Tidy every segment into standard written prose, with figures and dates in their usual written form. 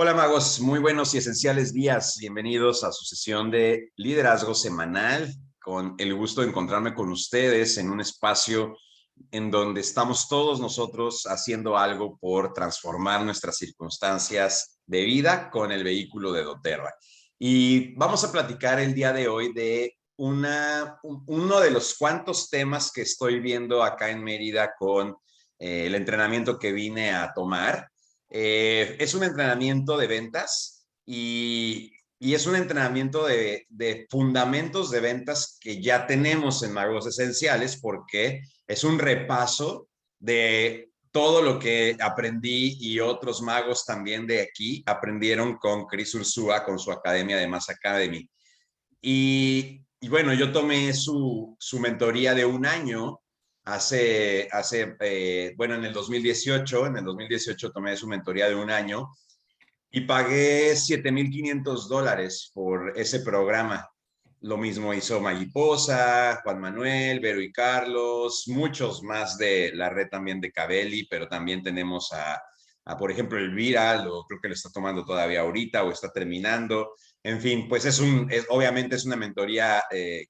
Hola magos, muy buenos y esenciales días. Bienvenidos a su sesión de liderazgo semanal. Con el gusto de encontrarme con ustedes en un espacio en donde estamos todos nosotros haciendo algo por transformar nuestras circunstancias de vida con el vehículo de doTERRA. Y vamos a platicar el día de hoy de uno de los cuantos temas que estoy viendo acá en Mérida con el entrenamiento que vine a tomar. Es un entrenamiento de ventas y es un entrenamiento de fundamentos de ventas que ya tenemos en Magos Esenciales, porque es un repaso de todo lo que aprendí y otros magos también de aquí aprendieron con Chris Ursúa, con su academia de Mass Academy. Y bueno, yo tomé su mentoría de un año bueno, en el 2018 tomé su mentoría de un año y pagué $7,500 por ese programa. Lo mismo hizo Mariposa, Juan Manuel, Vero y Carlos, muchos más de la red también de Cabelli, pero también tenemos por ejemplo, Elvira, creo que lo está tomando todavía ahorita o está terminando. En fin, pues obviamente es una mentoría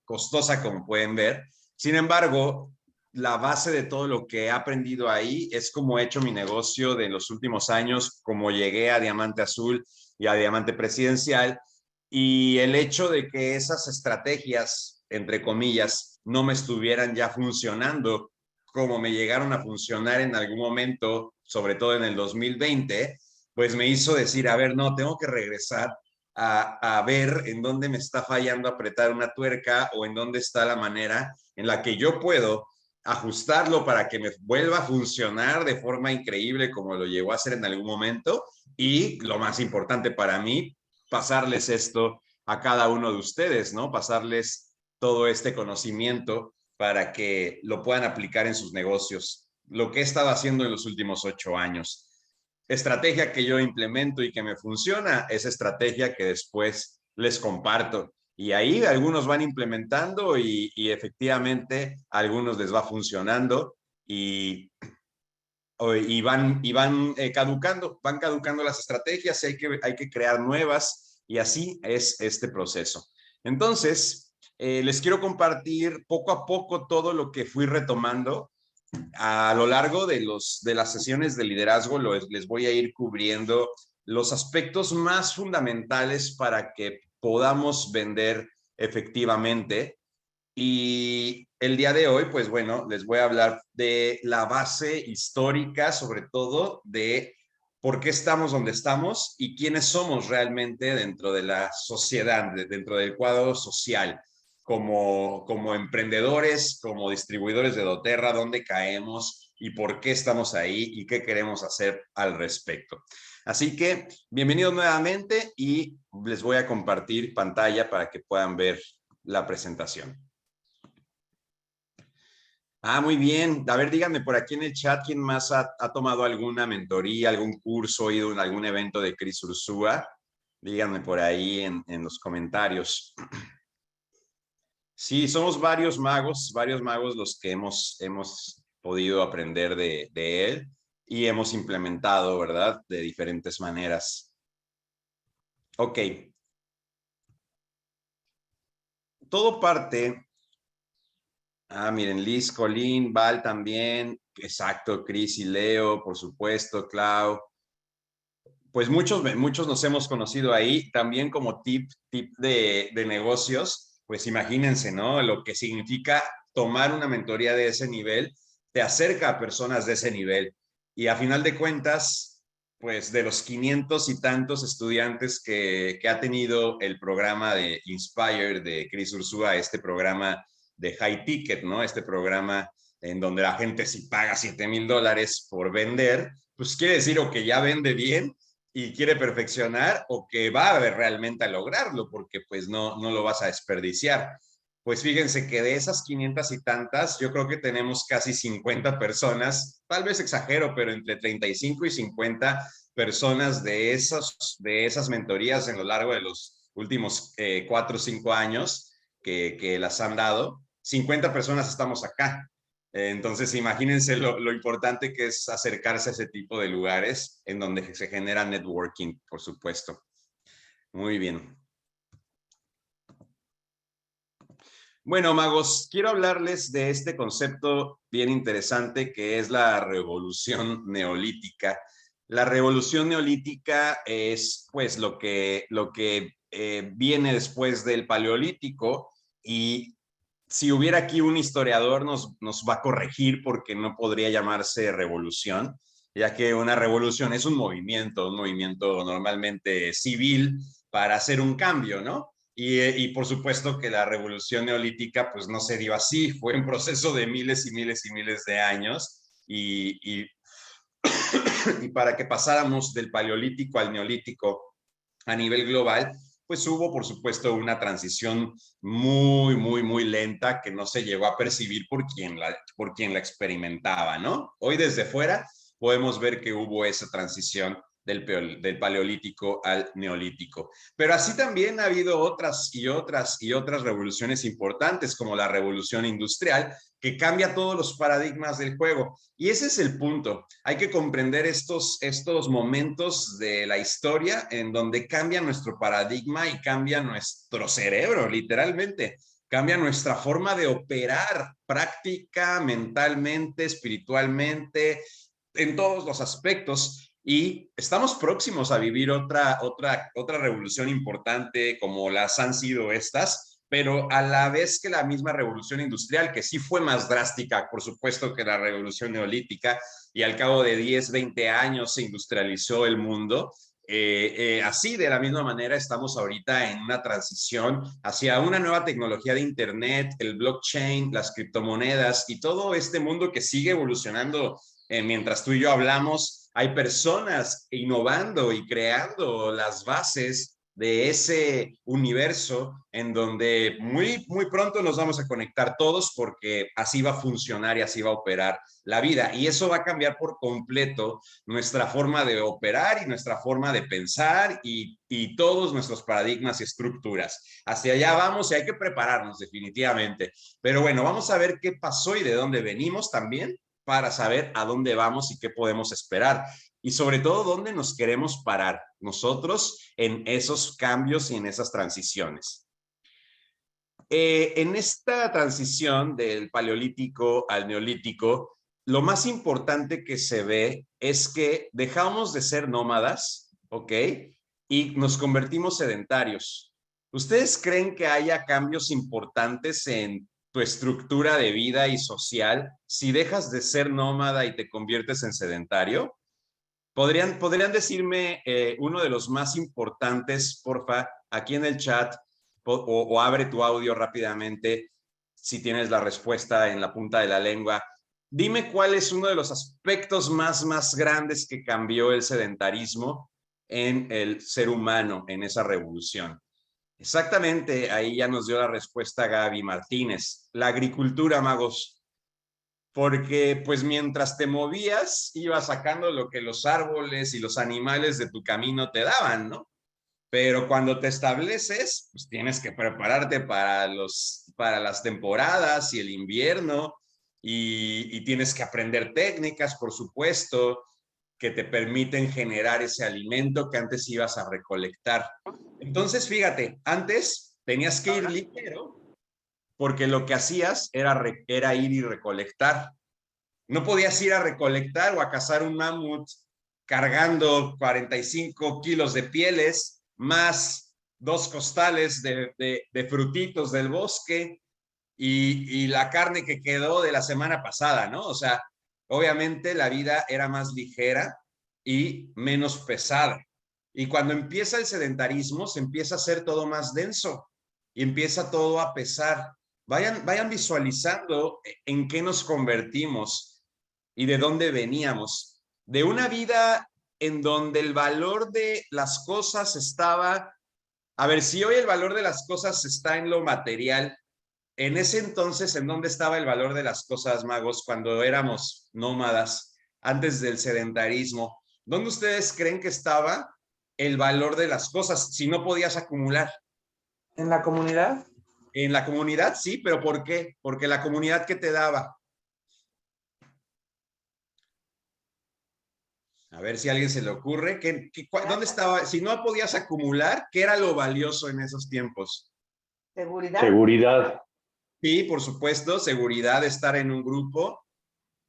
costosa, como pueden ver. Sin embargo, la base de todo lo que he aprendido ahí es cómo he hecho mi negocio de los últimos años, cómo llegué a Diamante Azul y a Diamante Presidencial, y el hecho de que esas estrategias, entre comillas, no me estuvieran ya funcionando como me llegaron a funcionar en algún momento, sobre todo en el 2020, pues me hizo decir, a ver, no, tengo que regresar a ver en dónde me está fallando apretar una tuerca o en dónde está la manera en la que yo puedo ajustarlo para que me vuelva a funcionar de forma increíble como lo llegó a hacer en algún momento. Y lo más importante para mí, pasarles esto a cada uno de ustedes, ¿no? Pasarles todo este conocimiento para que lo puedan aplicar en sus negocios. Lo que he estado haciendo en los últimos 8 años. Estrategia que yo implemento y que me funciona es estrategia que después les comparto. Y ahí algunos van implementando y efectivamente a algunos les va funcionando y van caducando las estrategias, y hay que crear nuevas, y así es este proceso. Entonces, les quiero compartir poco a poco todo lo que fui retomando a lo largo de las sesiones de liderazgo. Les voy a ir cubriendo los aspectos más fundamentales para que podamos vender efectivamente. Y el día de hoy, pues bueno, les voy a hablar de la base histórica, sobre todo de por qué estamos donde estamos y quiénes somos realmente dentro de la sociedad, dentro del cuadro social, como emprendedores, como distribuidores de doTERRA, dónde caemos y por qué estamos ahí y qué queremos hacer al respecto. Así que bienvenidos nuevamente y les voy a compartir pantalla para que puedan ver la presentación. Muy bien. A ver, díganme por aquí en el chat quién más ha tomado alguna mentoría, algún curso, ido a algún evento de Chris Ursúa. Díganme por ahí en los comentarios. Sí, somos varios magos los que hemos podido aprender de él y hemos implementado, ¿verdad? De diferentes maneras. Ok. Todo parte. Miren, Liz, Colín, Val también, exacto, Cris y Leo, por supuesto, Clau. Pues muchos nos hemos conocido ahí, también como tip de negocios. Pues imagínense, ¿no? Lo que significa tomar una mentoría de ese nivel, te acerca a personas de ese nivel. Y a final de cuentas, pues de los 500 y tantos estudiantes que ha tenido el programa de Inspire de Chris Ursúa, este programa de High Ticket, ¿no? Este programa en donde la gente si paga $7,000 por vender, pues quiere decir o que ya vende bien y quiere perfeccionar, o que va a ver realmente a lograrlo, porque pues no lo vas a desperdiciar. Pues fíjense que de esas 500 y tantas, yo creo que tenemos casi 50 personas, tal vez exagero, pero entre 35 y 50 personas de esas mentorías en lo largo de los últimos 4 o 5 años que las han dado. 50 personas estamos acá. Entonces, imagínense lo importante que es acercarse a ese tipo de lugares en donde se genera networking, por supuesto. Muy bien. Bueno, magos, quiero hablarles de este concepto bien interesante que es la revolución neolítica. La revolución neolítica es pues lo que viene después del paleolítico, y si hubiera aquí un historiador nos va a corregir porque no podría llamarse revolución, ya que una revolución es un movimiento normalmente civil para hacer un cambio, ¿no? Y por supuesto que la revolución neolítica pues no se dio así, fue un proceso de miles y miles y miles de años, y para que pasáramos del paleolítico al neolítico a nivel global, pues hubo por supuesto una transición muy, muy, muy lenta que no se llegó a percibir por quien la experimentaba, ¿no? Hoy desde fuera podemos ver que hubo esa transición del paleolítico al neolítico. Pero así también ha habido otras y otras y otras revoluciones importantes, como la revolución industrial, que cambia todos los paradigmas del juego. Y ese es el punto. Hay que comprender estos momentos de la historia en donde cambia nuestro paradigma y cambia nuestro cerebro, literalmente. Cambia nuestra forma de operar práctica, mentalmente, espiritualmente, en todos los aspectos. Y estamos próximos a vivir otra revolución importante como las han sido estas, pero a la vez que la misma revolución industrial, que sí fue más drástica, por supuesto, que la revolución neolítica, y al cabo de 10, 20 años se industrializó el mundo. Así, de la misma manera, estamos ahorita en una transición hacia una nueva tecnología de Internet, el blockchain, las criptomonedas y todo este mundo que sigue evolucionando. Mientras tú y yo hablamos, hay personas innovando y creando las bases de ese universo en donde muy, muy pronto nos vamos a conectar todos, porque así va a funcionar y así va a operar la vida. Y eso va a cambiar por completo nuestra forma de operar y nuestra forma de pensar y todos nuestros paradigmas y estructuras. Hacia allá vamos y hay que prepararnos definitivamente. Pero bueno, vamos a ver qué pasó y de dónde venimos también, para saber a dónde vamos y qué podemos esperar. Y sobre todo, dónde nos queremos parar nosotros en esos cambios y en esas transiciones. En esta transición del paleolítico al neolítico, lo más importante que se ve es que dejamos de ser nómadas, ¿ok? Y nos convertimos sedentarios. ¿Ustedes creen que haya cambios importantes en tu estructura de vida y social si dejas de ser nómada y te conviertes en sedentario? ¿Podrían decirme uno de los más importantes, porfa, aquí en el chat, o abre tu audio rápidamente si tienes la respuesta en la punta de la lengua? Dime cuál es uno de los aspectos más grandes que cambió el sedentarismo en el ser humano en esa revolución. Exactamente, ahí ya nos dio la respuesta Gaby Martínez. La agricultura, magos, porque pues mientras te movías ibas sacando lo que los árboles y los animales de tu camino te daban, ¿no? Pero cuando te estableces, pues tienes que prepararte para las temporadas y el invierno, y tienes que aprender técnicas, por supuesto, que te permiten generar ese alimento que antes ibas a recolectar. Entonces, fíjate, antes tenías que ir ligero porque lo que hacías era ir y recolectar. No podías ir a recolectar o a cazar un mamut cargando 45 kilos de pieles, más 2 costales de frutitos del bosque y la carne que quedó de la semana pasada, ¿no? O sea, obviamente la vida era más ligera y menos pesada. Y cuando empieza el sedentarismo, se empieza a hacer todo más denso y empieza todo a pesar. Vayan visualizando en qué nos convertimos y de dónde veníamos. De una vida en donde el valor de las cosas estaba, a ver, si hoy el valor de las cosas está en lo material, en ese entonces, ¿en dónde estaba el valor de las cosas, magos, cuando éramos nómadas, antes del sedentarismo? ¿Dónde ustedes creen que estaba el valor de las cosas si no podías acumular? ¿En la comunidad? En la comunidad, sí, pero ¿por qué? Porque la comunidad, ¿qué te daba? A ver si a alguien se le ocurre. ¿Dónde Plata. estaba? Si no podías acumular, ¿qué era lo valioso en esos tiempos? Seguridad. Seguridad. Sí, por supuesto, seguridad, estar en un grupo.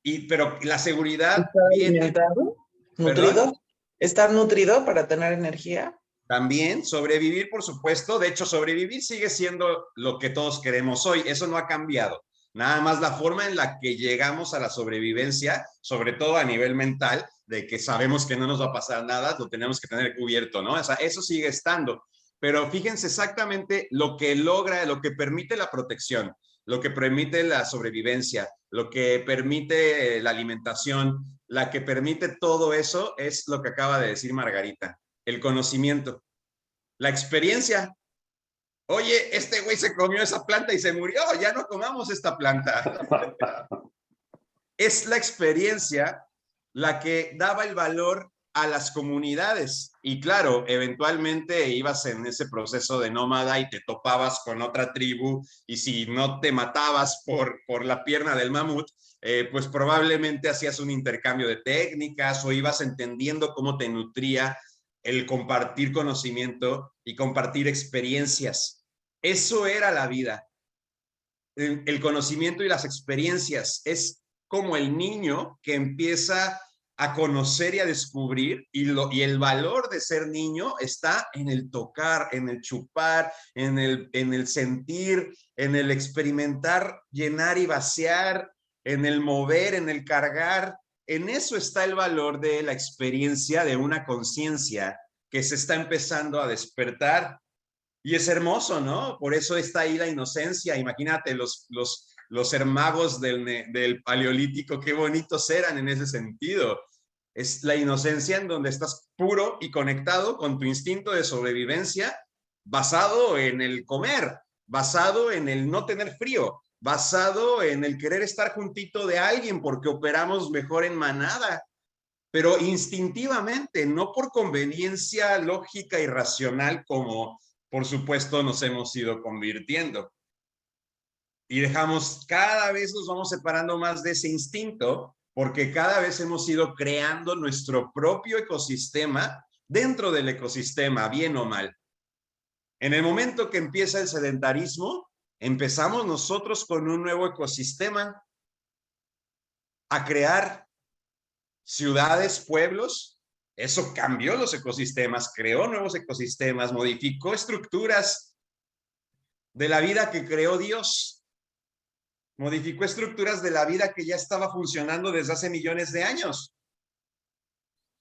Pero la seguridad Estar viene, alimentado, perdón, nutrido, estar nutrido para tener energía. también sobrevivir, por supuesto. De hecho, sobrevivir sigue siendo lo que todos queremos hoy. Eso no ha cambiado. Nada más la forma en la que llegamos a la sobrevivencia, sobre todo a nivel mental, de que sabemos que no nos va a pasar nada, lo tenemos que tener cubierto, ¿no? O sea, eso sigue estando. Pero fíjense exactamente lo que logra, lo que permite la protección, lo que permite la sobrevivencia, lo que permite la alimentación, la que permite todo eso es lo que acaba de decir Margarita, el conocimiento, la experiencia. Oye, este güey se comió esa planta y se murió, ya no comamos esta planta. Es la experiencia la que daba el valor a las comunidades. Y claro, eventualmente ibas en ese proceso de nómada y te topabas con otra tribu y si no te matabas por la pierna del mamut, pues probablemente hacías un intercambio de técnicas o ibas entendiendo cómo te nutría el compartir conocimiento y compartir experiencias. Eso era la vida. El conocimiento y las experiencias es como el niño que empieza a conocer y a descubrir y el valor de ser niño está en el tocar, en el chupar, en el sentir, en el experimentar, llenar y vaciar, en el mover, en el cargar. En eso está el valor de la experiencia de una conciencia que se está empezando a despertar. Y es hermoso, ¿no? Por eso está ahí la inocencia. Imagínate los hermagos del paleolítico, qué bonitos eran en ese sentido. Es la inocencia en donde estás puro y conectado con tu instinto de sobrevivencia, basado en el comer, basado en el no tener frío, basado en el querer estar juntito de alguien porque operamos mejor en manada, pero instintivamente, no por conveniencia lógica y racional como por supuesto nos hemos ido convirtiendo. Y cada vez nos vamos separando más de ese instinto porque cada vez hemos ido creando nuestro propio ecosistema dentro del ecosistema, bien o mal. En el momento que empieza el sedentarismo, empezamos nosotros con un nuevo ecosistema a crear ciudades, pueblos. Eso cambió los ecosistemas, creó nuevos ecosistemas, modificó estructuras de la vida que creó Dios, modificó estructuras de la vida que ya estaba funcionando desde hace millones de años.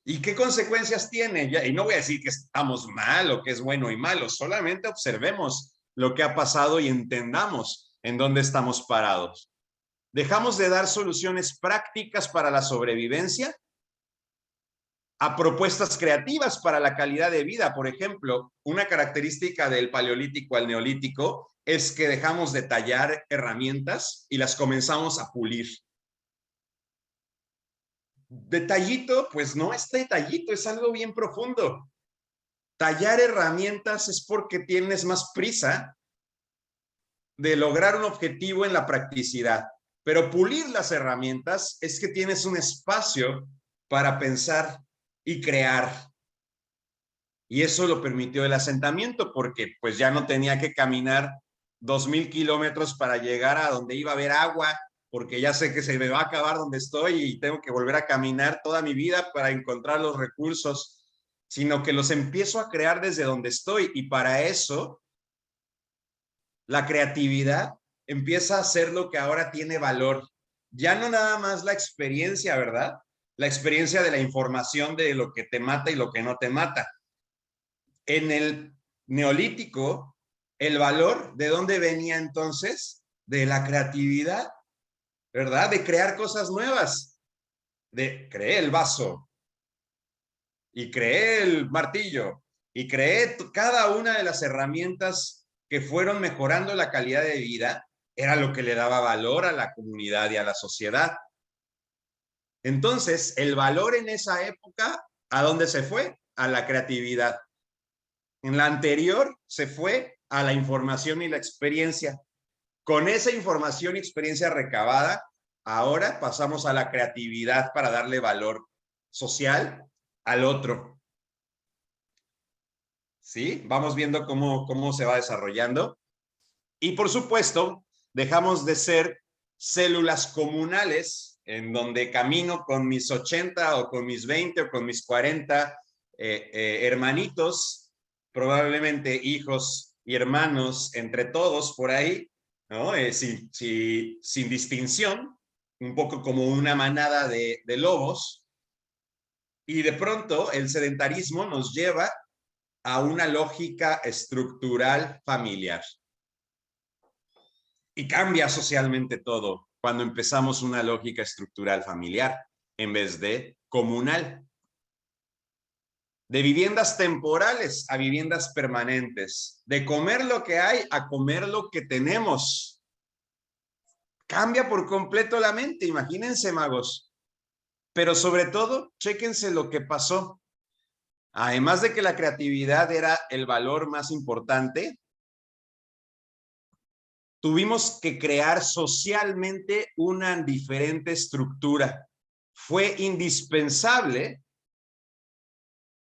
¿Y qué consecuencias tiene? Y no voy a decir que estamos mal o que es bueno y malo, solamente observemos lo que ha pasado y entendamos en dónde estamos parados. Dejamos de dar soluciones prácticas para la sobrevivencia a propuestas creativas para la calidad de vida. Por ejemplo, una característica del paleolítico al neolítico es que dejamos de tallar herramientas y las comenzamos a pulir. Detallito, pues no es detallito, es algo bien profundo. Tallar herramientas es porque tienes más prisa de lograr un objetivo en la practicidad, pero pulir las herramientas es que tienes un espacio para pensar y crear. Y eso lo permitió el asentamiento porque pues ya no tenía que caminar 2000 kilómetros para llegar a donde iba a haber agua, porque ya sé que se me va a acabar donde estoy y tengo que volver a caminar toda mi vida para encontrar los recursos, sino que los empiezo a crear desde donde estoy y para eso la creatividad empieza a ser lo que ahora tiene valor. Ya no nada más la experiencia, ¿verdad? La experiencia de la información de lo que te mata y lo que no te mata. En el neolítico, el valor, ¿de dónde venía entonces? De la creatividad, ¿verdad? De crear cosas nuevas. Creé el vaso y creé el martillo y creé cada una de las herramientas que fueron mejorando la calidad de vida, era lo que le daba valor a la comunidad y a la sociedad. Entonces, el valor en esa época, ¿a dónde se fue? A la creatividad. En la anterior se fue a la información y la experiencia. Con esa información y experiencia recabada, ahora pasamos a la creatividad para darle valor social al otro. ¿Sí? Vamos viendo cómo se va desarrollando. Y por supuesto, dejamos de ser células comunales en donde camino con mis 80 o con mis 20 o con mis 40 hermanitos, probablemente hijos y hermanos entre todos por ahí, ¿no? Sin distinción, un poco como una manada de lobos. Y de pronto el sedentarismo nos lleva a una lógica estructural familiar. Y cambia socialmente todo cuando empezamos una lógica estructural familiar en vez de comunal. De viviendas temporales a viviendas permanentes. De comer lo que hay a comer lo que tenemos. Cambia por completo la mente, imagínense, magos. Pero sobre todo, chéquense lo que pasó. Además de que la creatividad era el valor más importante, tuvimos que crear socialmente una diferente estructura. Fue indispensable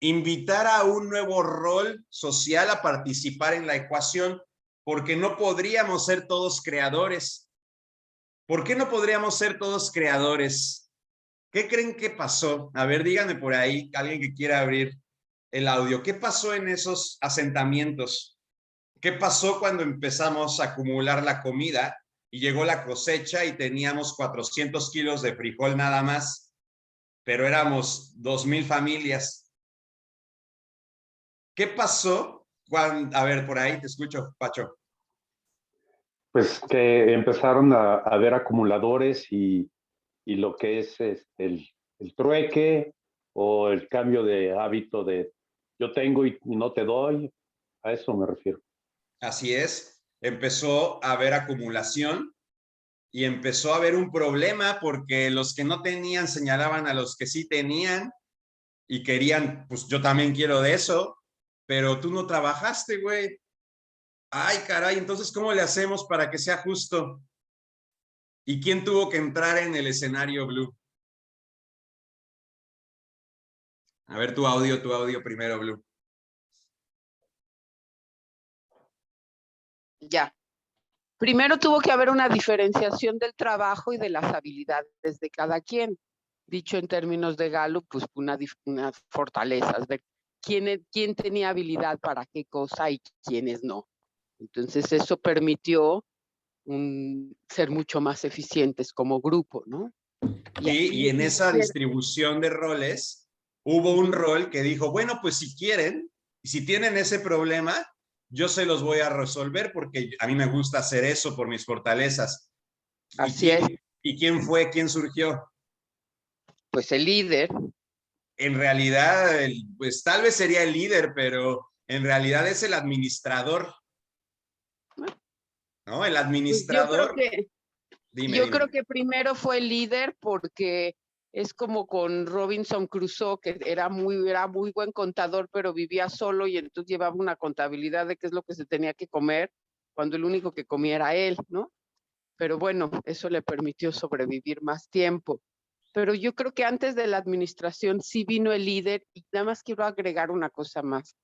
invitar a un nuevo rol social a participar en la ecuación, porque no podríamos ser todos creadores. ¿Por qué no podríamos ser todos creadores? ¿Qué creen que pasó? A ver, díganme por ahí, alguien que quiera abrir el audio. ¿Qué pasó en esos asentamientos? ¿Qué pasó cuando empezamos a acumular la comida y llegó la cosecha y teníamos 400 kilos de frijol nada más, pero éramos 2,000 familias? ¿Qué pasó cuando, a ver, por ahí te escucho, Pacho? Pues que empezaron a haber acumuladores y lo que es el trueque o el cambio de hábito de yo tengo y no te doy, a eso me refiero. Así es, empezó a haber acumulación y empezó a haber un problema porque los que no tenían señalaban a los que sí tenían y querían, pues yo también quiero de eso, pero tú no trabajaste, güey. Ay, caray, entonces, ¿cómo le hacemos para que sea justo? ¿Y quién tuvo que entrar en el escenario Blue? A ver, tu audio primero, Blue. Ya. Primero tuvo que haber una diferenciación del trabajo y de las habilidades de cada quien. Dicho en términos de Gallup, pues unas fortalezas, ver quién tenía habilidad para qué cosa y quiénes no. Entonces eso permitió ser mucho más eficientes como grupo, ¿no? Y en esa distribución de roles, hubo un rol que dijo, bueno, pues si quieren, y si tienen ese problema, yo se los voy a resolver porque a mí me gusta hacer eso por mis fortalezas. Así es. ¿Y quién fue? ¿Quién surgió? Pues el líder. En realidad, pues tal vez sería el líder, pero en realidad es el administrador. ¿No? El administrador. Pues yo creo que primero fue el líder porque es como con Robinson Crusoe, que era muy buen contador, pero vivía solo y entonces llevaba una contabilidad de qué es lo que se tenía que comer, cuando el único que comía era él, ¿no? Pero bueno, eso le permitió sobrevivir más tiempo. Pero yo creo que antes de la administración sí vino el líder, y nada más quiero agregar una cosa más.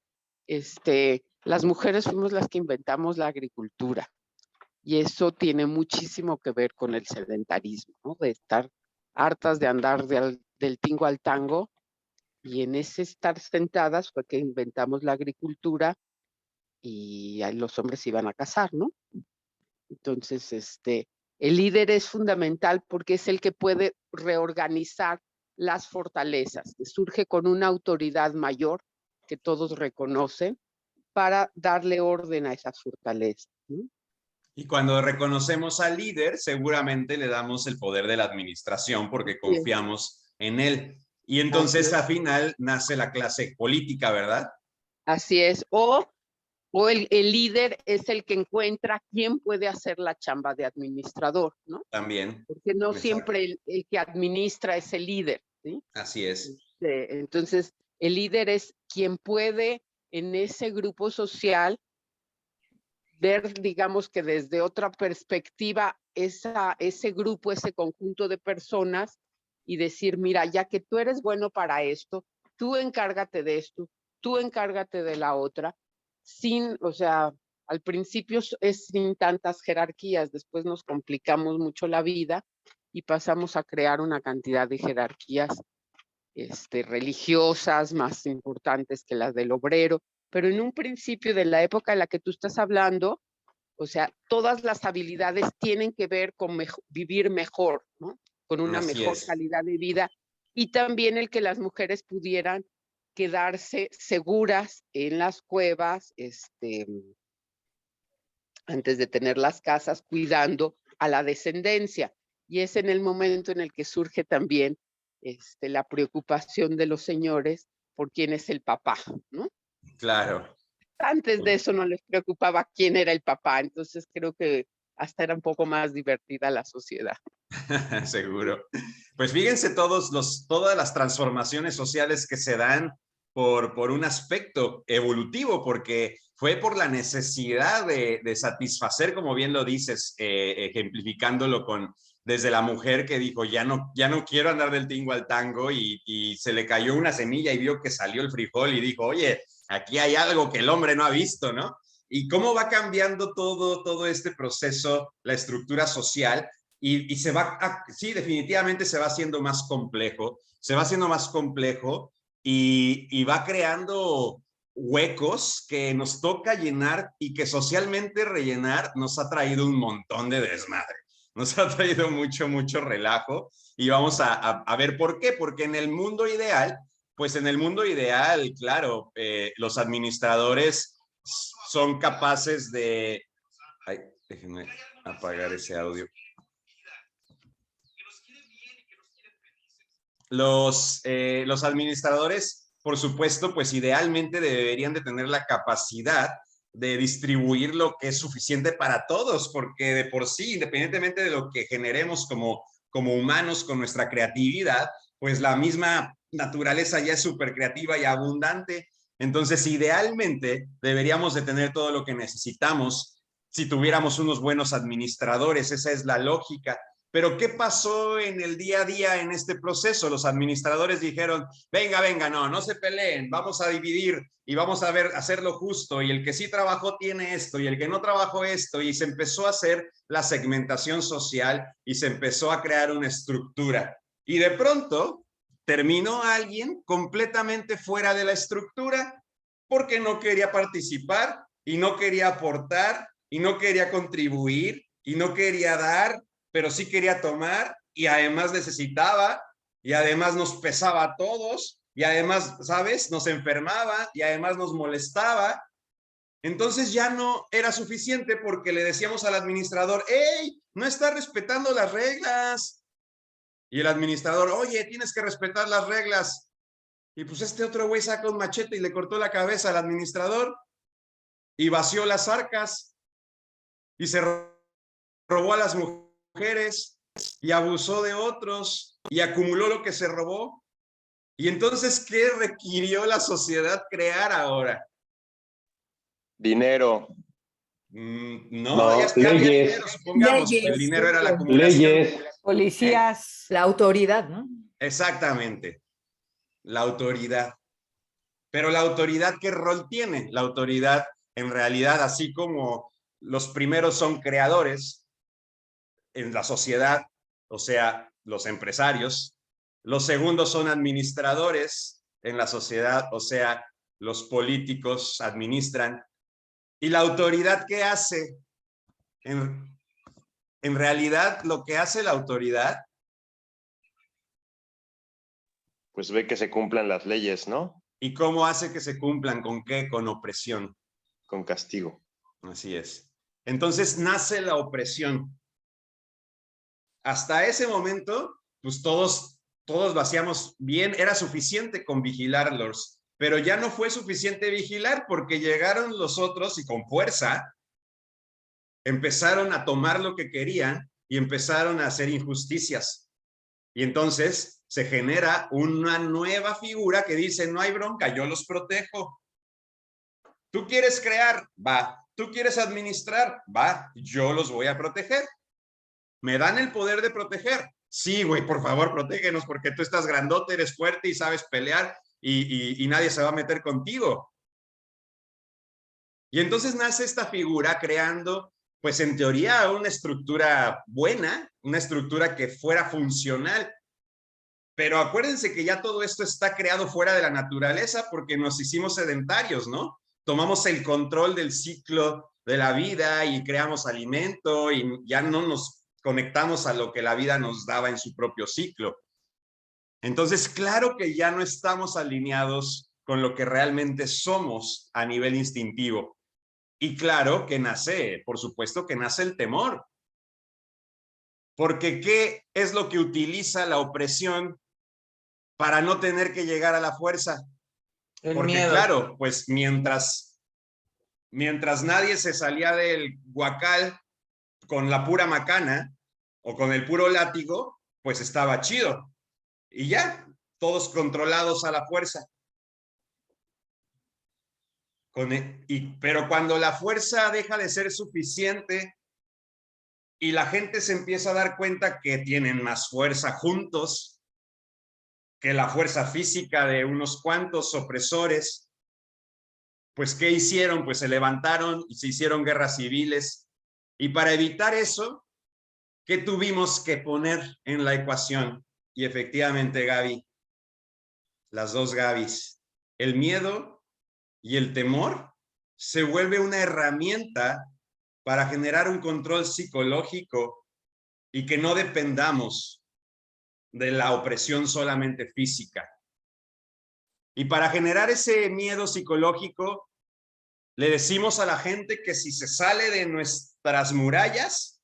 Las mujeres fuimos las que inventamos la agricultura. Y eso tiene muchísimo que ver con el sedentarismo, ¿no? De estar hartas de andar del tingo al tango. Y en ese estar sentadas fue que inventamos la agricultura y los hombres iban a cazar, ¿no? Entonces, el líder es fundamental porque es el que puede reorganizar las fortalezas, que surge con una autoridad mayor que todos reconocen para darle orden a esas fortalezas, ¿no? Y cuando reconocemos al líder, seguramente le damos el poder de la administración porque confiamos en él. Y entonces al final nace la clase política, ¿verdad? Así es. O el líder es el que encuentra quién puede hacer la chamba de administrador, ¿no? También. Porque no siempre el que administra es el líder, ¿sí? Así es. Entonces, el líder es quien puede en ese grupo social ver, digamos que desde otra perspectiva, ese grupo, ese conjunto de personas y decir, mira, ya que tú eres bueno para esto, tú encárgate de esto, tú encárgate de la otra, o sea, al principio es sin tantas jerarquías, después nos complicamos mucho la vida y pasamos a crear una cantidad de jerarquías religiosas más importantes que las del obrero, pero en un principio de la época en la que tú estás hablando, o sea, todas las habilidades tienen que ver con vivir mejor, ¿no? Con una Así mejor es. calidad de vida y también el que las mujeres pudieran quedarse seguras en las cuevas, antes de tener las casas, cuidando a la descendencia. Y es en el momento en el que surge también la preocupación de los señores por quién es el papá, ¿no? Claro. Antes de eso no les preocupaba quién era el papá, entonces creo que hasta era un poco más divertida la sociedad. Seguro. Pues fíjense todas las transformaciones sociales que se dan por un aspecto evolutivo, porque fue por la necesidad de satisfacer, como bien lo dices, ejemplificándolo desde la mujer que dijo, ya no quiero andar del tingo al tango, y se le cayó una semilla y vio que salió el frijol y dijo, oye, aquí hay algo que el hombre no ha visto, ¿no? Y cómo va cambiando todo este proceso, la estructura social, y sí, definitivamente se va haciendo más complejo, y va creando huecos que nos toca llenar y que socialmente rellenar nos ha traído un montón de desmadre, nos ha traído mucho relajo, y vamos a ver por qué, porque en el mundo ideal, claro, los administradores son capaces de... Ay, déjenme apagar ese audio. Los administradores, por supuesto, pues idealmente deberían de tener la capacidad de distribuir lo que es suficiente para todos, porque de por sí, independientemente de lo que generemos como humanos con nuestra creatividad, pues la misma naturaleza ya es súper creativa y abundante. Entonces, idealmente, deberíamos de tener todo lo que necesitamos si tuviéramos unos buenos administradores. Esa es la lógica. Pero ¿qué pasó en el día a día en este proceso? Los administradores dijeron, venga, no se peleen, vamos a dividir y vamos a hacerlo justo, y el que sí trabajó tiene esto y el que no trabajó esto, y se empezó a hacer la segmentación social y se empezó a crear una estructura. Y de pronto terminó alguien completamente fuera de la estructura porque no quería participar y no quería aportar y no quería contribuir y no quería dar, pero sí quería tomar, y además necesitaba, y además nos pesaba a todos, y además, ¿sabes? Nos enfermaba, y además nos molestaba. Entonces ya no era suficiente porque le decíamos al administrador, ¡hey! No está respetando las reglas. Y el administrador, oye, tienes que respetar las reglas. Y pues este otro güey saca un machete y le cortó la cabeza al administrador y vació las arcas y se robó a las mujeres y abusó de otros y acumuló lo que se robó. Y entonces, ¿qué requirió la sociedad crear ahora? Dinero. No, ya había dinero, supongamos. Leyes. El dinero era la acumulación. Leyes. Policías. La autoridad, ¿no? Exactamente. La autoridad. Pero la autoridad, ¿qué rol tiene? La autoridad, en realidad, así como los primeros son creadores en la sociedad, o sea, los empresarios, los segundos son administradores en la sociedad, o sea, los políticos administran. ¿Y la autoridad qué hace? En realidad, lo que hace la autoridad, pues ve que se cumplan las leyes, ¿no? ¿y cómo hace que se cumplan? ¿Con qué? Con opresión. Con castigo. Así es. Entonces nace la opresión. Hasta ese momento, pues todos lo hacíamos bien, era suficiente con vigilarlos, pero ya no fue suficiente vigilar porque llegaron los otros y con fuerza empezaron a tomar lo que querían y empezaron a hacer injusticias. Y entonces se genera una nueva figura que dice, no hay bronca, yo los protejo. ¿Tú quieres crear? Va. ¿Tú quieres administrar? Va. Yo los voy a proteger. Me dan el poder de proteger. Sí, güey, por favor, protégenos porque tú estás grandote, eres fuerte y sabes pelear y nadie se va a meter contigo. Y entonces nace esta figura creando, pues en teoría, una estructura buena, una estructura que fuera funcional. Pero acuérdense que ya todo esto está creado fuera de la naturaleza porque nos hicimos sedentarios, ¿no? Tomamos el control del ciclo de la vida y creamos alimento y ya no nos conectamos a lo que la vida nos daba en su propio ciclo. Entonces, claro que ya no estamos alineados con lo que realmente somos a nivel instintivo. Y claro que nace, por supuesto que nace el temor. Porque ¿qué es lo que utiliza la opresión para no tener que llegar a la fuerza? El Porque miedo. claro, pues mientras nadie se salía del huacal con la pura macana o con el puro látigo, pues estaba chido. Y ya, todos controlados a la fuerza. Pero cuando la fuerza deja de ser suficiente y la gente se empieza a dar cuenta que tienen más fuerza juntos que la fuerza física de unos cuantos opresores, pues ¿qué hicieron? Pues se levantaron y se hicieron guerras civiles. Y para evitar eso, ¿qué tuvimos que poner en la ecuación? Y efectivamente, Gaby, las dos Gabys, el miedo y el temor se vuelve una herramienta para generar un control psicológico y que no dependamos de la opresión solamente física. Y para generar ese miedo psicológico, le decimos a la gente que si se sale de nuestras murallas,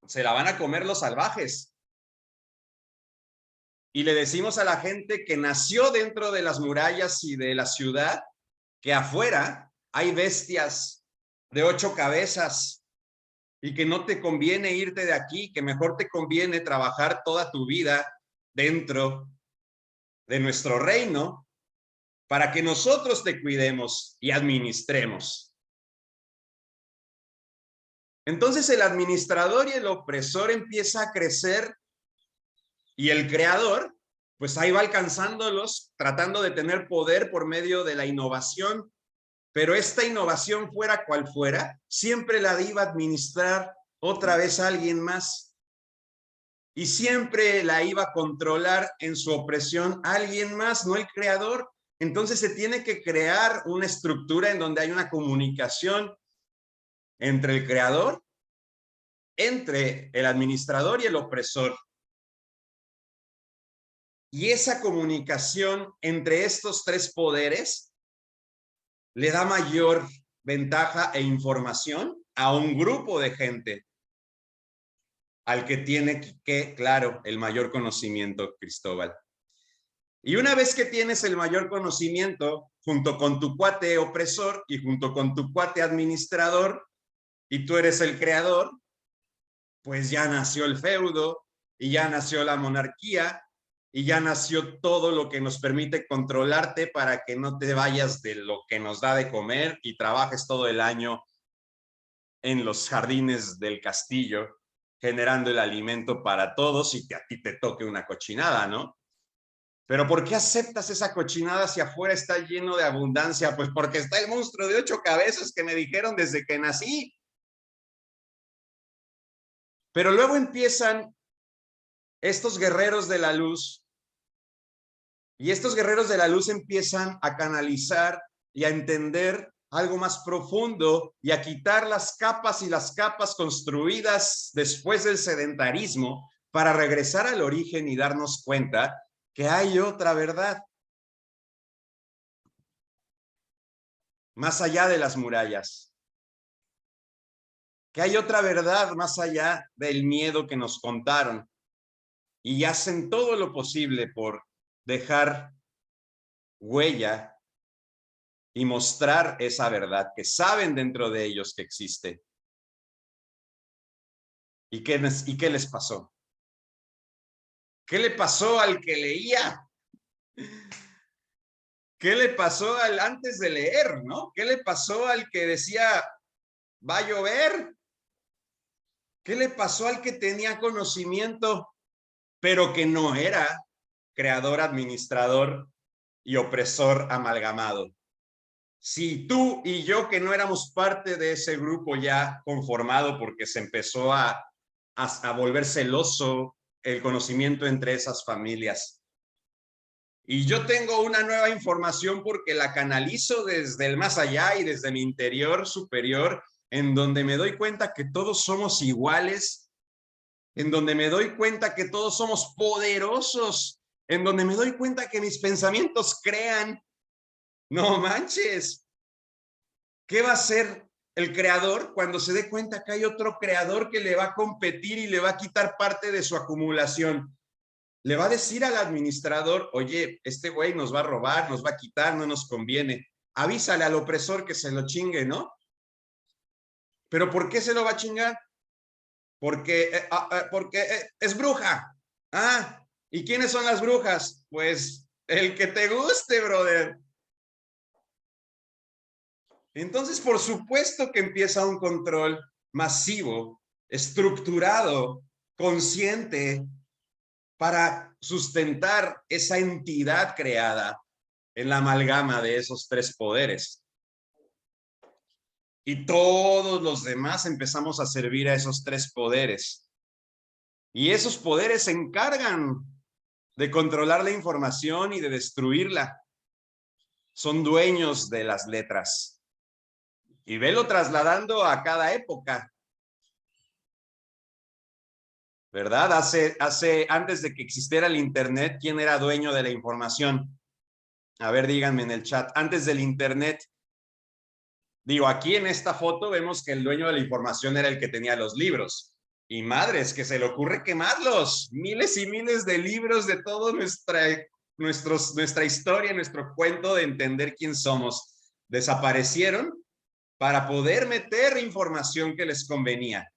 se la van a comer los salvajes. Y le decimos a la gente que nació dentro de las murallas y de la ciudad, que afuera hay bestias de 8 cabezas y que no te conviene irte de aquí, que mejor te conviene trabajar toda tu vida dentro de nuestro reino para que nosotros te cuidemos y administremos. Entonces el administrador y el opresor empieza a crecer y el creador, pues ahí va alcanzándolos, tratando de tener poder por medio de la innovación. Pero esta innovación, fuera cual fuera, siempre la iba a administrar otra vez a alguien más. Y siempre la iba a controlar en su opresión a alguien más, no el creador. Entonces se tiene que crear una estructura en donde hay una comunicación entre el creador, entre el administrador y el opresor. Y esa comunicación entre estos tres poderes le da mayor ventaja e información a un grupo de gente al que tiene que, claro, el mayor conocimiento, Cristóbal. Y una vez que tienes el mayor conocimiento, junto con tu cuate opresor y junto con tu cuate administrador, y tú eres el creador, pues ya nació el feudo, y ya nació la monarquía, y ya nació todo lo que nos permite controlarte para que no te vayas de lo que nos da de comer y trabajes todo el año en los jardines del castillo, generando el alimento para todos y que a ti te toque una cochinada, ¿no? Pero ¿por qué aceptas esa cochinada si afuera está lleno de abundancia? Pues porque está el monstruo de 8 cabezas que me dijeron desde que nací. Pero luego empiezan estos guerreros de la luz y estos guerreros de la luz empiezan a canalizar y a entender algo más profundo y a quitar las capas y las capas construidas después del sedentarismo para regresar al origen y darnos cuenta que hay otra verdad más allá de las murallas, que hay otra verdad más allá del miedo que nos contaron y hacen todo lo posible por dejar huella y mostrar esa verdad que saben dentro de ellos que existe. ¿Y qué les pasó? ¿Qué le pasó al que leía? ¿Qué le pasó al antes de leer, no? ¿Qué le pasó al que decía, va a llover? ¿Qué le pasó al que tenía conocimiento pero que no era creador, administrador y opresor amalgamado. Si tú y yo, que no éramos parte de ese grupo ya conformado porque se empezó a volver celoso el conocimiento entre esas familias. Y yo tengo una nueva información porque la canalizo desde el más allá y desde mi interior superior, en donde me doy cuenta que todos somos iguales, en donde me doy cuenta que todos somos poderosos, en donde me doy cuenta que mis pensamientos crean. No manches. ¿Qué va a hacer el creador cuando se dé cuenta que hay otro creador que le va a competir y le va a quitar parte de su acumulación? Le va a decir al administrador, oye, este güey nos va a robar, nos va a quitar, no nos conviene. Avísale al opresor que se lo chingue, ¿no? ¿Pero por qué se lo va a chingar? Porque es bruja. Ah, ¿y quiénes son las brujas? Pues el que te guste, brother. Entonces, por supuesto que empieza un control masivo, estructurado, consciente, para sustentar esa entidad creada en la amalgama de esos tres poderes. Y todos los demás empezamos a servir a esos tres poderes. Y esos poderes se encargan de controlar la información y de destruirla. Son dueños de las letras. Y velo trasladando a cada época. ¿Verdad? Antes de que existiera el Internet, ¿quién era dueño de la información? A ver, díganme en el chat. Antes del Internet. Digo, aquí en esta foto vemos que el dueño de la información era el que tenía los libros. Y madres, que se le ocurre quemarlos. Miles y miles de libros de toda nuestra historia, nuestro cuento de entender quién somos. Desaparecieron para poder meter información que les convenía.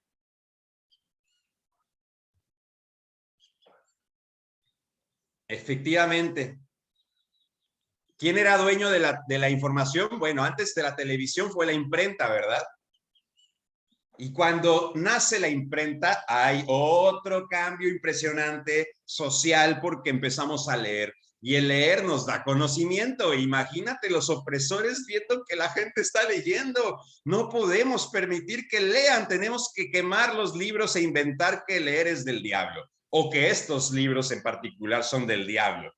Efectivamente. ¿Quién era dueño de la información? Bueno, antes de la televisión fue la imprenta, ¿verdad? Y cuando nace la imprenta hay otro cambio impresionante social porque empezamos a leer. Y el leer nos da conocimiento. Imagínate los opresores viendo que la gente está leyendo. No podemos permitir que lean. Tenemos que quemar los libros e inventar que leer es del diablo. O que estos libros en particular son del diablo.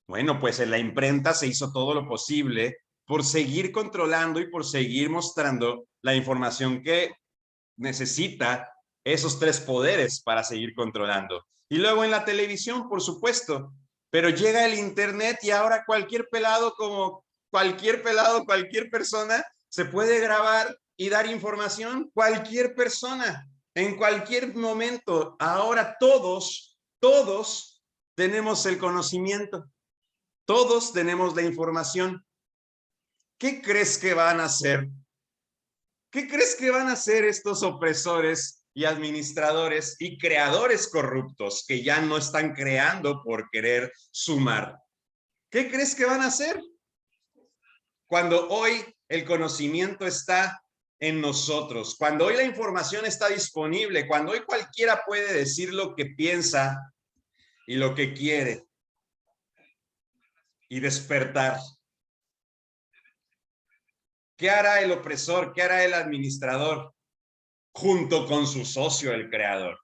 Bueno, pues en la imprenta se hizo todo lo posible por seguir controlando y por seguir mostrando la información que necesita esos tres poderes para seguir controlando. Y luego en la televisión, por supuesto, pero llega el Internet y ahora cualquier pelado, cualquier persona se puede grabar y dar información, cualquier persona, en cualquier momento. Ahora todos tenemos el conocimiento, todos tenemos la información. ¿Qué crees que van a hacer? ¿Qué crees que van a hacer estos opresores y administradores y creadores corruptos que ya no están creando por querer sumar? ¿Qué crees que van a hacer? Cuando hoy el conocimiento está en nosotros, cuando hoy la información está disponible, cuando hoy cualquiera puede decir lo que piensa y lo que quiere y despertar. ¿Qué hará el opresor? ¿Qué hará el administrador? Junto con su socio, el creador.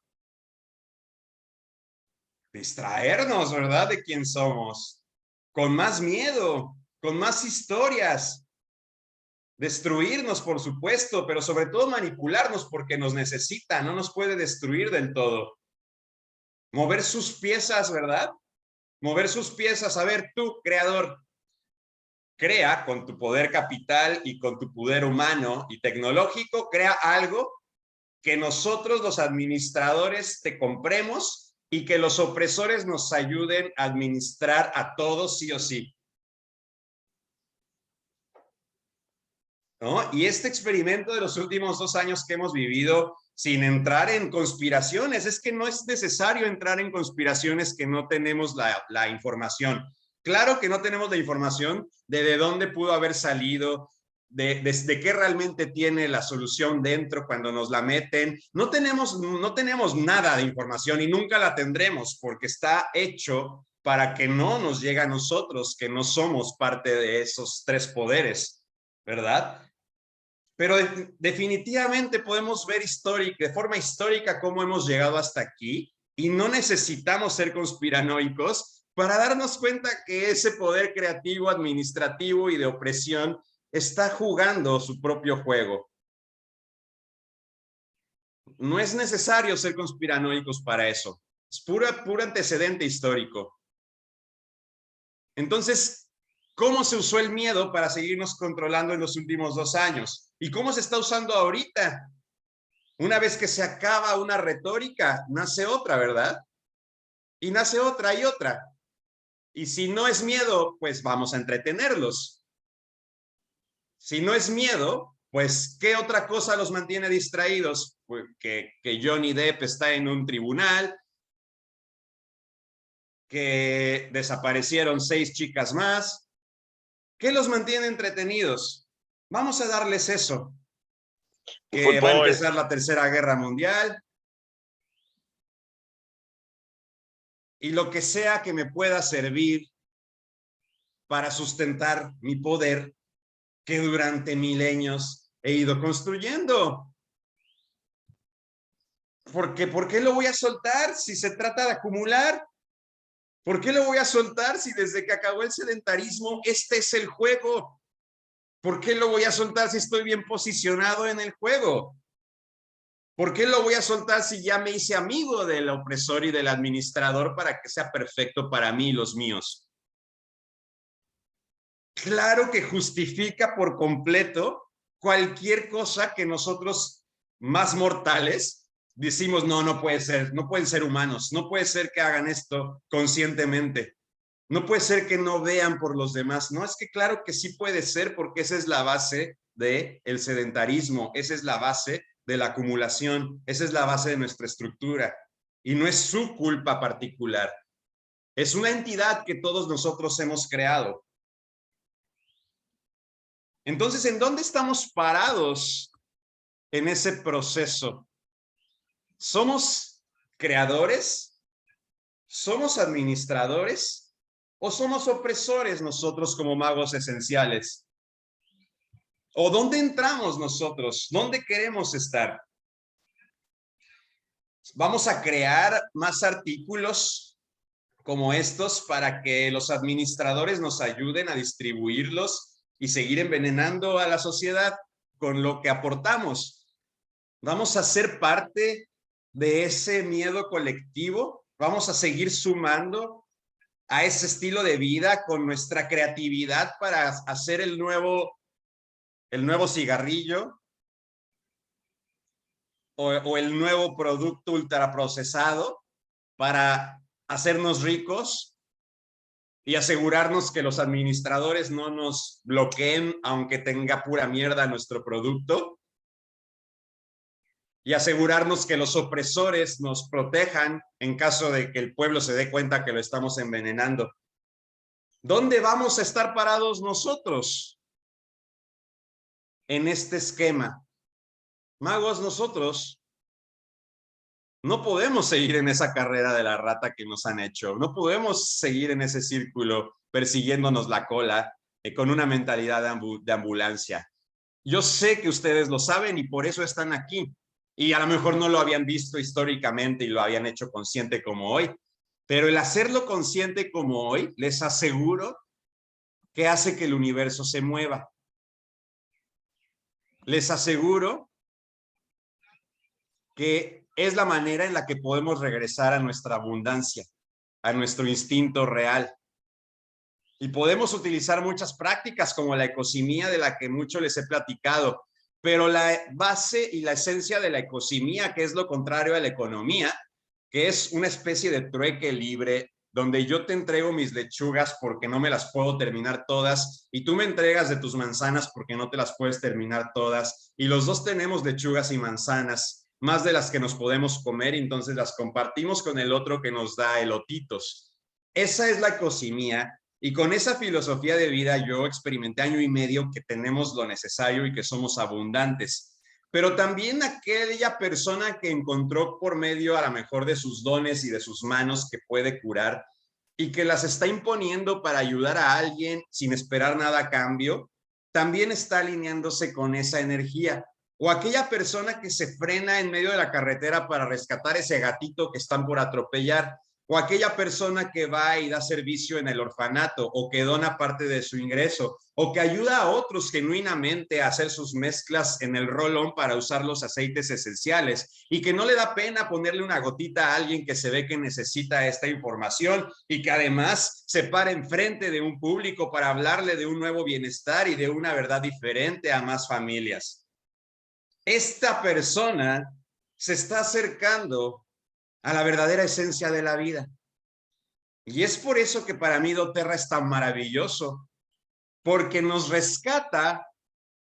Distraernos, ¿verdad? De quién somos. Con más miedo, con más historias. Destruirnos, por supuesto, pero sobre todo manipularnos porque nos necesita, no nos puede destruir del todo. Mover sus piezas, ¿verdad? Mover sus piezas. A ver, tú, creador, crea con tu poder capital y con tu poder humano y tecnológico, crea algo que nosotros los administradores te compremos y que los opresores nos ayuden a administrar a todos sí o sí. ¿No? Y este experimento de los últimos 2 años que hemos vivido sin entrar en conspiraciones, es que no es necesario entrar en conspiraciones que no tenemos la información. Claro que no tenemos la información de dónde pudo haber salido, de qué realmente tiene la solución dentro cuando nos la meten. No tenemos nada de información y nunca la tendremos porque está hecho para que no nos llegue a nosotros, que no somos parte de esos tres poderes, ¿verdad? Pero definitivamente podemos ver de forma histórica cómo hemos llegado hasta aquí y no necesitamos ser conspiranoicos para darnos cuenta que ese poder creativo, administrativo y de opresión está jugando su propio juego. No es necesario ser conspiranoicos para eso. Es puro antecedente histórico. Entonces, ¿cómo se usó el miedo para seguirnos controlando en los últimos 2 años? ¿Y cómo se está usando ahorita? Una vez que se acaba una retórica, nace otra, ¿verdad? Y nace otra y otra. Y si no es miedo, pues vamos a entretenerlos. Si no es miedo, pues ¿qué otra cosa los mantiene distraídos? Pues que Johnny Depp está en un tribunal, que desaparecieron 6 chicas más. ¿Qué los mantiene entretenidos? Vamos a darles eso. Que va a empezar la Tercera Guerra Mundial. Y lo que sea que me pueda servir para sustentar mi poder que durante milenios he ido construyendo. Porque, ¿por qué lo voy a soltar si se trata de acumular? ¿Por qué lo voy a soltar si desde que acabó el sedentarismo este es el juego? ¿Por qué lo voy a soltar si estoy bien posicionado en el juego? ¿Por qué lo voy a soltar si ya me hice amigo del opresor y del administrador para que sea perfecto para mí y los míos? Claro que justifica por completo cualquier cosa que nosotros más mortales decimos, no puede ser, no pueden ser humanos, no puede ser que hagan esto conscientemente, no puede ser que no vean por los demás. No, es que claro que sí puede ser porque esa es la base del sedentarismo, esa es la base de la acumulación, esa es la base de nuestra estructura y no es su culpa particular, es una entidad que todos nosotros hemos creado. Entonces, ¿en dónde estamos parados en ese proceso? ¿Somos creadores? ¿Somos administradores? ¿O somos opresores nosotros como magos esenciales? ¿O dónde entramos nosotros? ¿Dónde queremos estar? Vamos a crear más artículos como estos para que los administradores nos ayuden a distribuirlos y seguir envenenando a la sociedad con lo que aportamos. Vamos a ser parte de ese miedo colectivo. Vamos a seguir sumando a ese estilo de vida con nuestra creatividad para hacer el nuevo cigarrillo o el nuevo producto ultraprocesado para hacernos ricos y asegurarnos que los administradores no nos bloqueen aunque tenga pura mierda nuestro producto, y asegurarnos que los opresores nos protejan en caso de que el pueblo se dé cuenta que lo estamos envenenando. ¿Dónde vamos a estar parados nosotros en este esquema? Magos, nosotros no podemos seguir en esa carrera de la rata que nos han hecho. No podemos seguir en ese círculo persiguiéndonos la cola con una mentalidad de ambulancia. Yo sé que ustedes lo saben y por eso están aquí. Y a lo mejor no lo habían visto históricamente y lo habían hecho consciente como hoy. Pero el hacerlo consciente como hoy, les aseguro que hace que el universo se mueva. Les aseguro que es la manera en la que podemos regresar a nuestra abundancia, a nuestro instinto real. Y podemos utilizar muchas prácticas como la ecosimía de la que mucho les he platicado, pero la base y la esencia de la ecosimía, que es lo contrario a la economía, que es una especie de trueque libre, donde yo te entrego mis lechugas porque no me las puedo terminar todas, y tú me entregas de tus manzanas porque no te las puedes terminar todas, y los dos tenemos lechugas y manzanas, más de las que nos podemos comer, y entonces las compartimos con el otro que nos da elotitos. Esa es la ecosimía, Y con esa filosofía de vida yo experimenté 1 año y medio que tenemos lo necesario y que somos abundantes. Pero también aquella persona que encontró por medio a lo mejor de sus dones y de sus manos que puede curar y que las está imponiendo para ayudar a alguien sin esperar nada a cambio, también está alineándose con esa energía. O aquella persona que se frena en medio de la carretera para rescatar ese gatito que están por atropellar, o aquella persona que va y da servicio en el orfanato, o que dona parte de su ingreso, o que ayuda a otros genuinamente a hacer sus mezclas en el roll-on para usar los aceites esenciales, y que no le da pena ponerle una gotita a alguien que se ve que necesita esta información, y que además se para enfrente de un público para hablarle de un nuevo bienestar y de una verdad diferente a más familias. Esta persona se está acercando a la verdadera esencia de la vida. Y es por eso que para mí doTERRA es tan maravilloso, porque nos rescata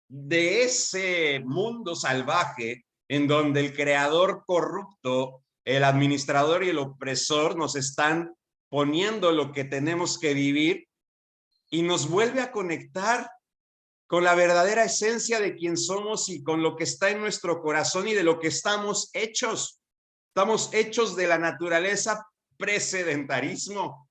de ese mundo salvaje en donde el creador corrupto, el administrador y el opresor nos están poniendo lo que tenemos que vivir, y nos vuelve a conectar con la verdadera esencia de quién somos y con lo que está en nuestro corazón y de lo que estamos hechos. Estamos hechos de la naturaleza pre-sedentarismo.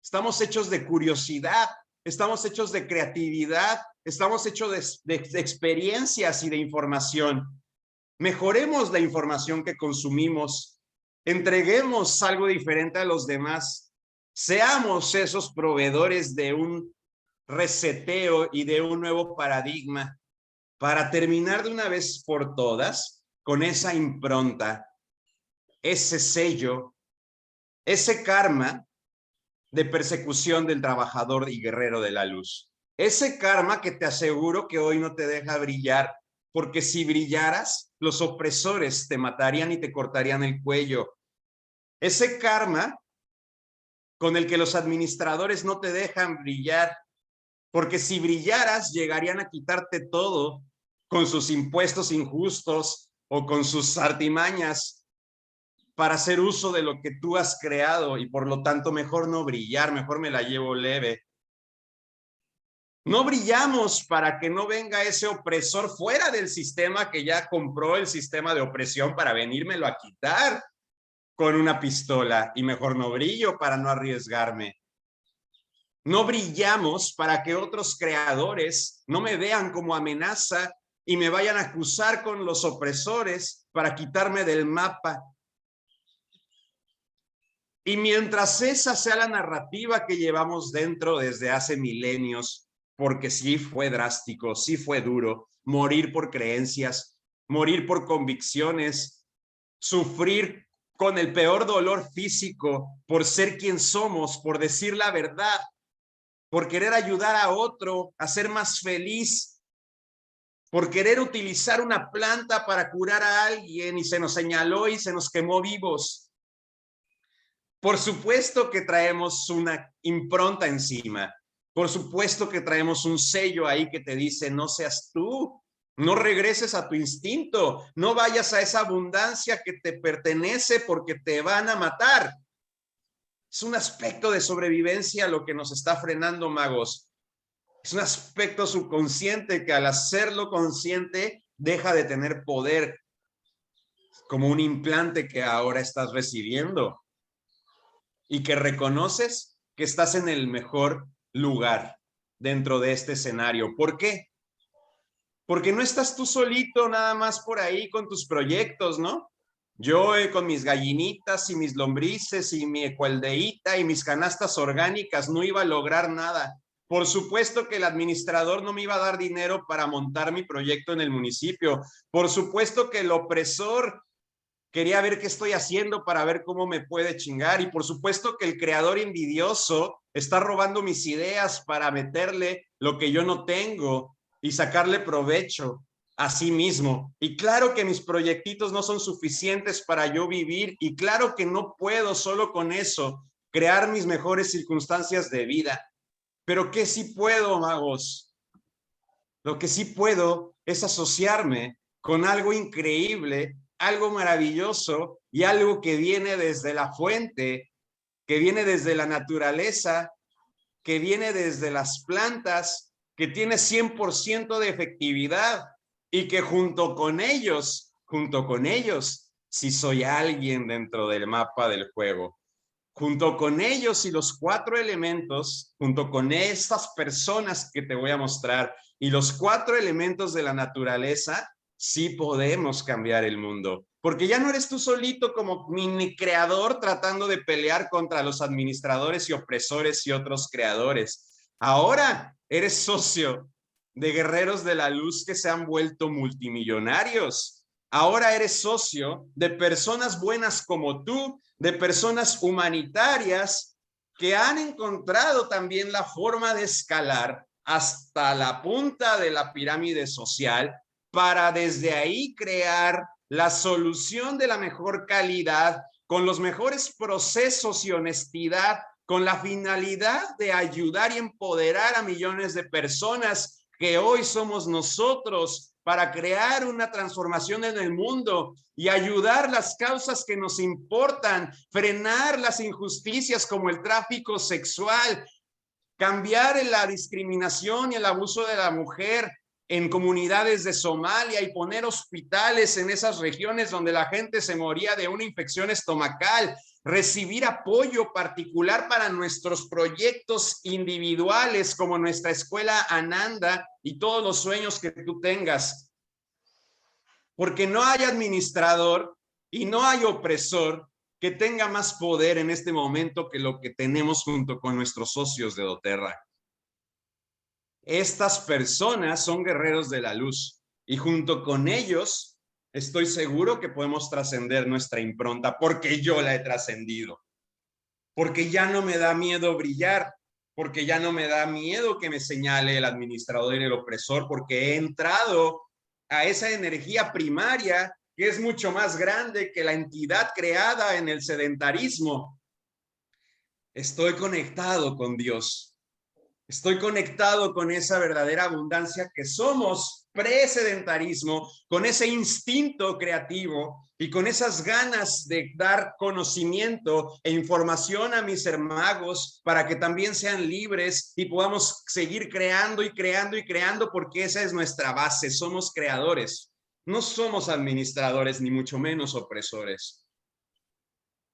Estamos hechos de curiosidad, estamos hechos de creatividad, estamos hechos de experiencias y de información. Mejoremos la información que consumimos, entreguemos algo diferente a los demás, seamos esos proveedores de un reseteo y de un nuevo paradigma para terminar de una vez por todas con esa impronta, ese sello, ese karma de persecución del trabajador y guerrero de la luz. Ese karma que te aseguro que hoy no te deja brillar, porque si brillaras, los opresores te matarían y te cortarían el cuello. Ese karma con el que los administradores no te dejan brillar, porque si brillaras, llegarían a quitarte todo con sus impuestos injustos o con sus artimañas para hacer uso de lo que tú has creado, y por lo tanto mejor no brillar, mejor me la llevo leve. No brillamos para que no venga ese opresor fuera del sistema que ya compró el sistema de opresión para venírmelo a quitar con una pistola, y mejor no brillo para no arriesgarme. No brillamos para que otros creadores no me vean como amenaza y me vayan a acusar con los opresores para quitarme del mapa. Y mientras esa sea la narrativa que llevamos dentro desde hace milenios, porque sí fue drástico, sí fue duro, morir por creencias, morir por convicciones, sufrir con el peor dolor físico por ser quien somos, por decir la verdad, por querer ayudar a otro a ser más feliz, por querer utilizar una planta para curar a alguien y se nos señaló y se nos quemó vivos. Por supuesto que traemos una impronta encima. Por supuesto que traemos un sello ahí que te dice: no seas tú, no regreses a tu instinto, no vayas a esa abundancia que te pertenece porque te van a matar. Es un aspecto de sobrevivencia lo que nos está frenando, magos. Es un aspecto subconsciente que al hacerlo consciente deja de tener poder, como un implante que ahora estás recibiendo y que reconoces que estás en el mejor lugar dentro de este escenario. ¿Por qué? Porque no estás tú solito nada más por ahí con tus proyectos, ¿no? Yo con mis gallinitas y mis lombrices y mi ecualdeíta y mis canastas orgánicas no iba a lograr nada. Por supuesto que el administrador no me iba a dar dinero para montar mi proyecto en el municipio. Por supuesto que el opresor quería ver qué estoy haciendo para ver cómo me puede chingar. Y por supuesto que el creador envidioso está robando mis ideas para meterle lo que yo no tengo y sacarle provecho a sí mismo. Y claro que mis proyectitos no son suficientes para yo vivir, y claro que no puedo solo con eso crear mis mejores circunstancias de vida. Pero ¿qué sí puedo, magos? Lo que sí puedo es asociarme con algo increíble, algo maravilloso y algo que viene desde la fuente, que viene desde la naturaleza, que viene desde las plantas, que tiene 100% de efectividad y que junto con ellos, sí soy alguien dentro del mapa del juego. Junto con ellos y los 4 elementos, junto con estas personas que te voy a mostrar y los 4 elementos de la naturaleza, sí podemos cambiar el mundo. Porque ya no eres tú solito como mini creador tratando de pelear contra los administradores y opresores y otros creadores. Ahora eres socio de guerreros de la luz que se han vuelto multimillonarios. Ahora eres socio de personas buenas como tú, de personas humanitarias que han encontrado también la forma de escalar hasta la punta de la pirámide social para desde ahí crear la solución de la mejor calidad, con los mejores procesos y honestidad, con la finalidad de ayudar y empoderar a millones de personas que hoy somos nosotros para crear una transformación en el mundo y ayudar las causas que nos importan, frenar las injusticias como el tráfico sexual, cambiar la discriminación y el abuso de la mujer en comunidades de Somalia y poner hospitales en esas regiones donde la gente se moría de una infección estomacal, recibir apoyo particular para nuestros proyectos individuales como nuestra escuela Ananda y todos los sueños que tú tengas. Porque no hay administrador y no hay opresor que tenga más poder en este momento que lo que tenemos junto con nuestros socios de doTERRA. Estas personas son guerreros de la luz y junto con ellos estoy seguro que podemos trascender nuestra impronta porque yo la he trascendido. Porque ya no me da miedo brillar, porque ya no me da miedo que me señale el administrador y el opresor, porque he entrado a esa energía primaria que es mucho más grande que la entidad creada en el sedentarismo. Estoy conectado con Dios. Estoy conectado con esa verdadera abundancia que somos pre-sedentarismo, con ese instinto creativo y con esas ganas de dar conocimiento e información a mis hermagos para que también sean libres y podamos seguir creando y creando y creando, porque esa es nuestra base. Somos creadores, no somos administradores ni mucho menos opresores.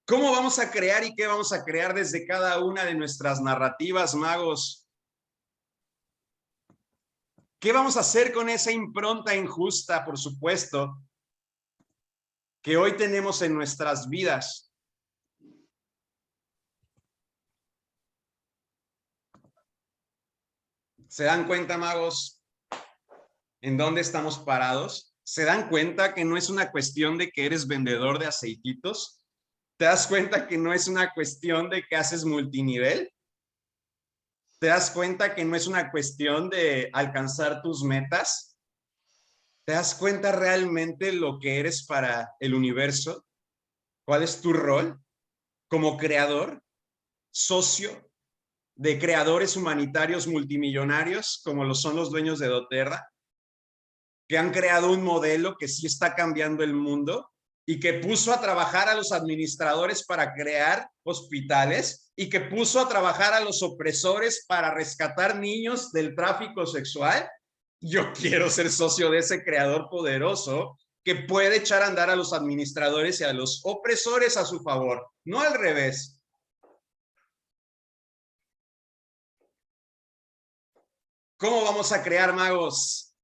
¿Cómo vamos a crear y qué vamos a crear desde cada una de nuestras narrativas, magos? ¿Qué vamos a hacer con esa impronta injusta, por supuesto, que hoy tenemos en nuestras vidas? ¿Se dan cuenta, magos, en dónde estamos parados? ¿Se dan cuenta que no es una cuestión de que eres vendedor de aceititos? ¿Te das cuenta que no es una cuestión de que haces multinivel? ¿Te das cuenta que no es una cuestión de alcanzar tus metas? ¿Te das cuenta realmente lo que eres para el universo? ¿Cuál es tu rol como creador, socio de creadores humanitarios multimillonarios como lo son los dueños de doTERRA, que han creado un modelo que sí está cambiando el mundo y que puso a trabajar a los administradores para crear hospitales y que puso a trabajar a los opresores para rescatar niños del tráfico sexual? Yo quiero ser socio de ese creador poderoso que puede echar a andar a los administradores y a los opresores a su favor, no al revés. ¿Cómo vamos a crear, magos?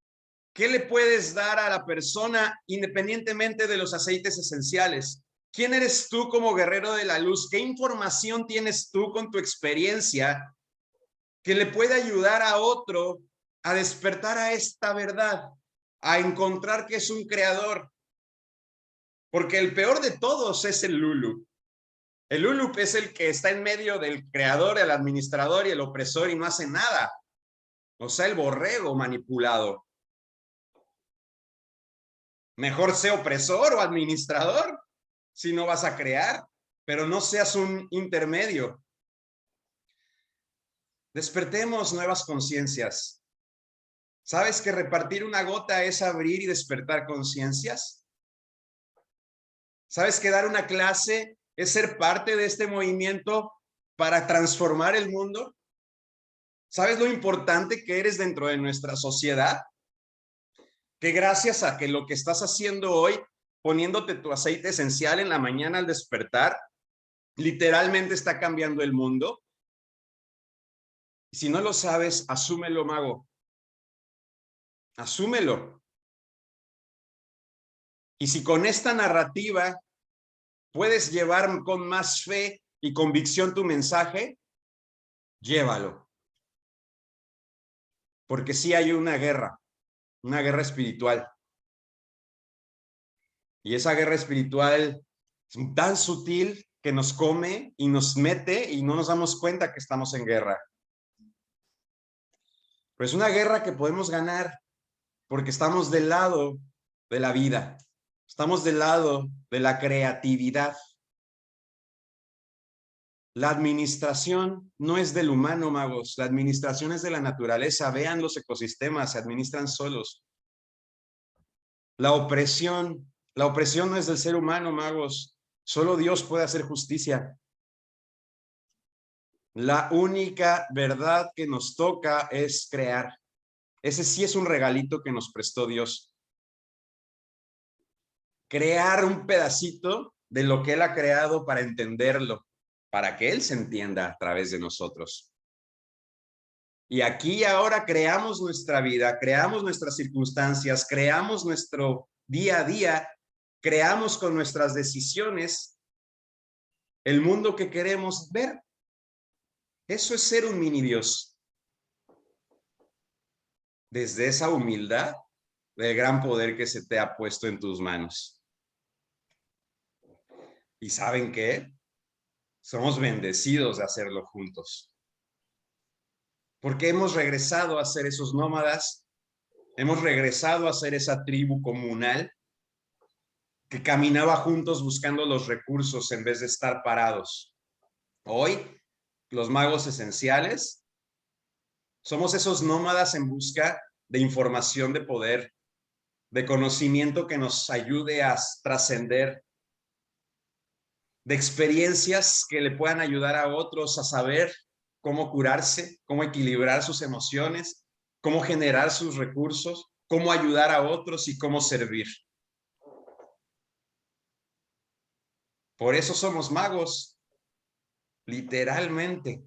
¿Qué le puedes dar a la persona independientemente de los aceites esenciales? ¿Quién eres tú como guerrero de la luz? ¿Qué información tienes tú con tu experiencia que le puede ayudar a otro a despertar a esta verdad, a encontrar que es un creador? Porque el peor de todos es el Lulu. El Lulu es el que está en medio del creador, el administrador y el opresor y no hace nada. O sea, el borrego manipulado. Mejor sé opresor o administrador si no vas a crear, pero no seas un intermedio. Despertemos nuevas conciencias. ¿Sabes que repartir una gota es abrir y despertar conciencias? ¿Sabes que dar una clase es ser parte de este movimiento para transformar el mundo? ¿Sabes lo importante que eres dentro de nuestra sociedad? Que gracias a que lo que estás haciendo hoy, poniéndote tu aceite esencial en la mañana al despertar, literalmente está cambiando el mundo. Si no lo sabes, asúmelo, mago. Asúmelo. Y si con esta narrativa puedes llevar con más fe y convicción tu mensaje, llévalo. Porque sí hay una guerra espiritual. Y esa guerra espiritual es tan sutil que nos come y nos mete y no nos damos cuenta que estamos en guerra. Pero es una guerra que podemos ganar porque estamos del lado de la vida. Estamos del lado de la creatividad. La administración no es del humano, magos. La administración es de la naturaleza. Vean los ecosistemas, se administran solos. La opresión no es del ser humano, magos. Solo Dios puede hacer justicia. La única verdad que nos toca es crear. Ese sí es un regalito que nos prestó Dios. Crear un pedacito de lo que Él ha creado para entenderlo, para que Él se entienda a través de nosotros. Y aquí y ahora creamos nuestra vida, creamos nuestras circunstancias, creamos nuestro día a día, creamos con nuestras decisiones el mundo que queremos ver. Eso es ser un mini Dios. Desde esa humildad del gran poder que se te ha puesto en tus manos. ¿Y saben qué? Somos bendecidos de hacerlo juntos. Porque hemos regresado a ser esos nómadas, hemos regresado a ser esa tribu comunal que caminaba juntos buscando los recursos en vez de estar parados. Hoy, los magos esenciales, somos esos nómadas en busca de información de poder, de conocimiento que nos ayude a trascender, de experiencias que le puedan ayudar a otros a saber cómo curarse, cómo equilibrar sus emociones, cómo generar sus recursos, cómo ayudar a otros y cómo servir. Por eso somos magos, literalmente.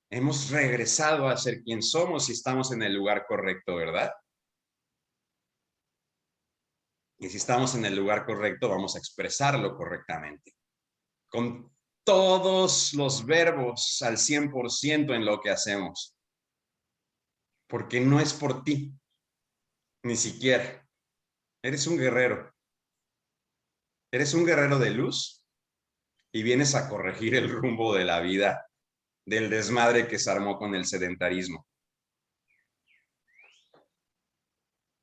Hemos regresado a ser quien somos y estamos en el lugar correcto, ¿verdad? Y si estamos en el lugar correcto, vamos a expresarlo correctamente. Con todos los verbos al 100% en lo que hacemos. Porque no es por ti, ni siquiera. Eres un guerrero. Eres un guerrero de luz y vienes a corregir el rumbo de la vida, del desmadre que se armó con el sedentarismo.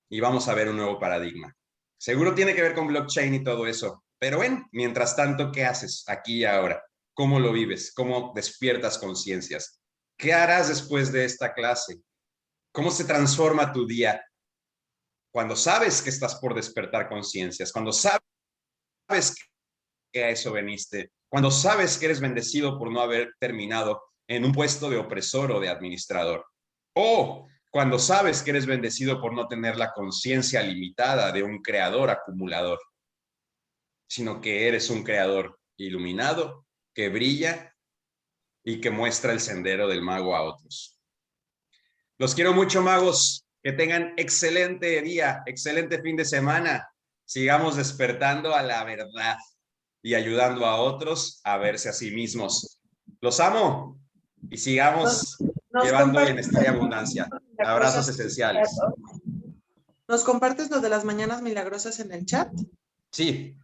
Y vamos a ver un nuevo paradigma. Seguro tiene que ver con blockchain y todo eso. Pero bueno, mientras tanto, ¿qué haces aquí y ahora? ¿Cómo lo vives? ¿Cómo despiertas conciencias? ¿Qué harás después de esta clase? ¿Cómo se transforma tu día? Cuando sabes que estás por despertar conciencias, cuando sabes que a eso veniste, cuando sabes que eres bendecido por no haber terminado en un puesto de opresor o de administrador, o cuando sabes que eres bendecido por no tener la conciencia limitada de un creador acumulador, sino que eres un creador iluminado, que brilla y que muestra el sendero del mago a otros. Los quiero mucho, magos. Que tengan excelente día, excelente fin de semana. Sigamos despertando a la verdad y ayudando a otros a verse a sí mismos. Los amo y sigamos llevando bienestar y abundancia. Abrazos esenciales. ¿Nos compartes lo de las mañanas milagrosas en el chat? Sí.